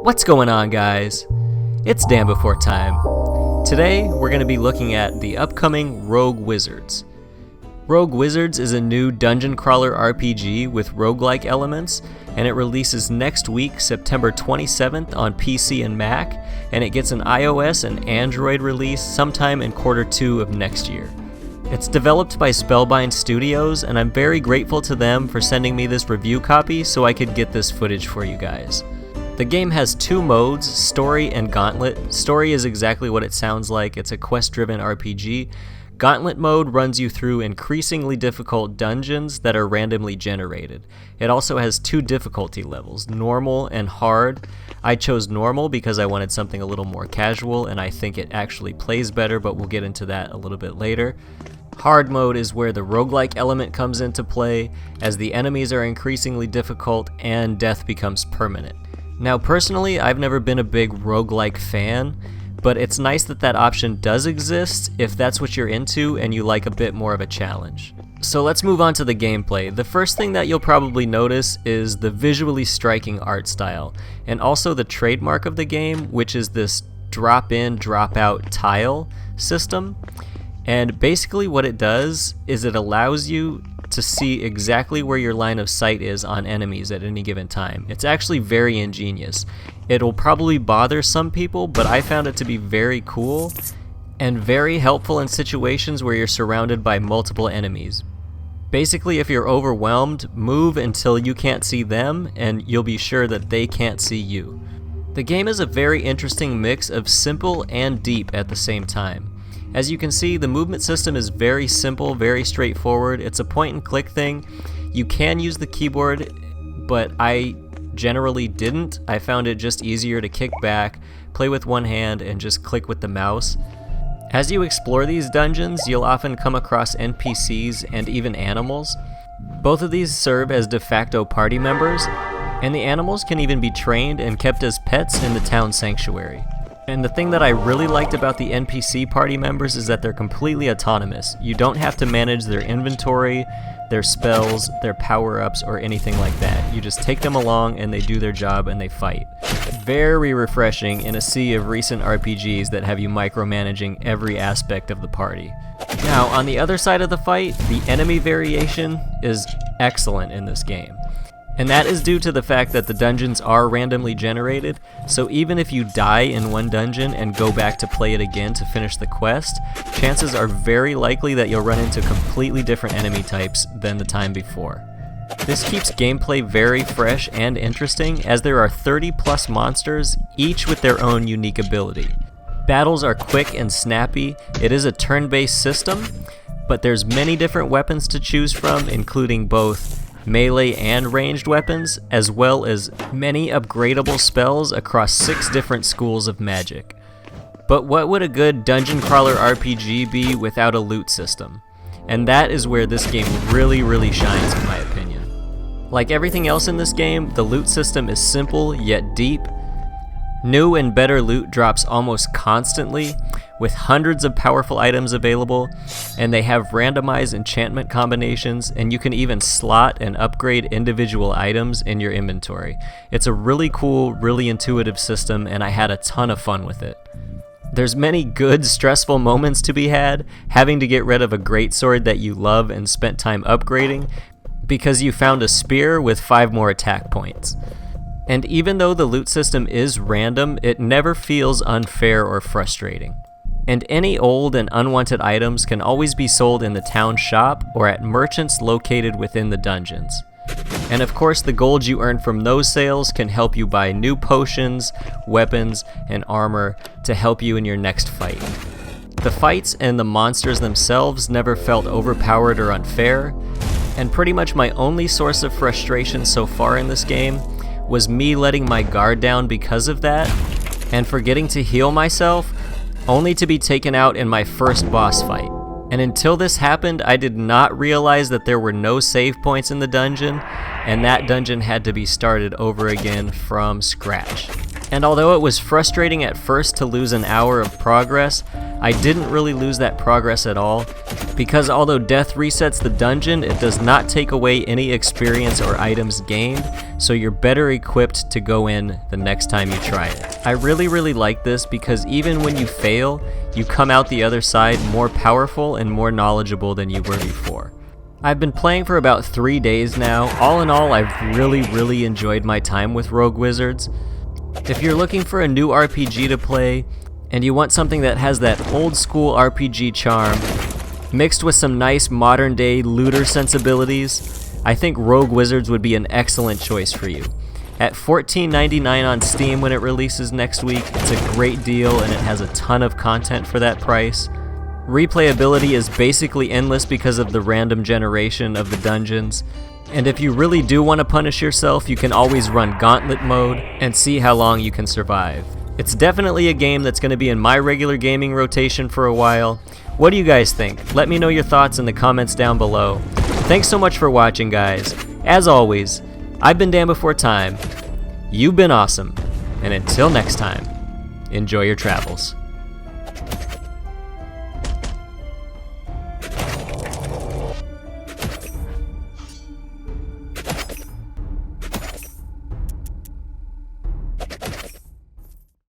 What's going on, guys? It's Dan Before Time. Today, we're going to be looking at the upcoming Rogue Wizards. Rogue Wizards is a new dungeon crawler RPG with roguelike elements, and it releases next week, September 27th on PC and Mac, and it gets an iOS and Android release sometime in Q2 of next year. It's developed by Spellbind Studios, and I'm very grateful to them for sending me this review copy so I could get this footage for you guys. The game has two modes, Story and Gauntlet. Story is exactly what it sounds like, it's a quest-driven RPG. Gauntlet mode runs you through increasingly difficult dungeons that are randomly generated. It also has two difficulty levels, normal and hard. I chose normal because I wanted something a little more casual, and I think it actually plays better, but we'll get into that a little bit later. Hard mode is where the roguelike element comes into play, as the enemies are increasingly difficult and death becomes permanent. Now personally, I've never been a big roguelike fan, but it's nice that that option does exist if that's what you're into and you like a bit more of a challenge. So let's move on to the gameplay. The first thing that you'll probably notice is the visually striking art style, and also the trademark of the game, which is this drop-in, drop-out tile system. And basically what it does is it allows you to see exactly where your line of sight is on enemies at any given time. It's actually very ingenious. It'll probably bother some people, but I found it to be very cool and very helpful in situations where you're surrounded by multiple enemies. Basically, if you're overwhelmed, move until you can't see them, and you'll be sure that they can't see you. The game is a very interesting mix of simple and deep at the same time. As you can see, the movement system is very simple, very straightforward. It's a point and click thing. You can use the keyboard, but I generally didn't. I found it just easier to kick back, play with one hand, and just click with the mouse. As you explore these dungeons, you'll often come across NPCs and even animals. Both of these serve as de facto party members, and the animals can even be trained and kept as pets in the town sanctuary. And the thing that I really liked about the NPC party members is that they're completely autonomous. You don't have to manage their inventory, their spells, their power-ups, or anything like that. You just take them along and they do their job and they fight. Very refreshing in a sea of recent RPGs that have you micromanaging every aspect of the party. Now, on the other side of the fight, the enemy variation is excellent in this game. And that is due to the fact that the dungeons are randomly generated, so even if you die in one dungeon and go back to play it again to finish the quest, chances are very likely that you'll run into completely different enemy types than the time before. This keeps gameplay very fresh and interesting, as there are 30 plus monsters, each with their own unique ability. Battles are quick and snappy. It is a turn-based system, but there's many different weapons to choose from, including both melee and ranged weapons, as well as many upgradable spells across 6 different schools of magic. But what would a good dungeon crawler RPG be without a loot system? And that is where this game really shines, in my opinion. Like everything else in this game, the loot system is simple yet deep. New and better loot drops almost constantly, with hundreds of powerful items available, and they have randomized enchantment combinations, and you can even slot and upgrade individual items in your inventory. It's a really cool, really intuitive system, and I had a ton of fun with it. There's many good, stressful moments to be had, having to get rid of a greatsword that you love and spent time upgrading, because you found a spear with 5 more attack points. And even though the loot system is random, it never feels unfair or frustrating. And any old and unwanted items can always be sold in the town shop or at merchants located within the dungeons. And of course, the gold you earn from those sales can help you buy new potions, weapons, and armor to help you in your next fight. The fights and the monsters themselves never felt overpowered or unfair, and pretty much my only source of frustration so far in this game was me letting my guard down because of that, and forgetting to heal myself, only to be taken out in my first boss fight. And until this happened, I did not realize that there were no save points in the dungeon, and that dungeon had to be started over again from scratch. And although it was frustrating at first to lose an hour of progress, I didn't really lose that progress at all, because although death resets the dungeon, it does not take away any experience or items gained, so you're better equipped to go in the next time you try it. I really like this because even when you fail, you come out the other side more powerful and more knowledgeable than you were before. I've been playing for about 3 days now. All in all, I've really enjoyed my time with Rogue Wizards. If you're looking for a new RPG to play, and you want something that has that old school RPG charm, mixed with some nice modern day looter sensibilities, I think Rogue Wizards would be an excellent choice for you. At $14.99 on Steam when it releases next week, it's a great deal and it has a ton of content for that price. Replayability is basically endless because of the random generation of the dungeons. And if you really do want to punish yourself, you can always run Gauntlet mode and see how long you can survive. It's definitely a game that's going to be in my regular gaming rotation for a while. What do you guys think? Let me know your thoughts in the comments down below. Thanks so much for watching, guys. As always, I've been Dan Before Time. You've been awesome. And until next time, enjoy your travels.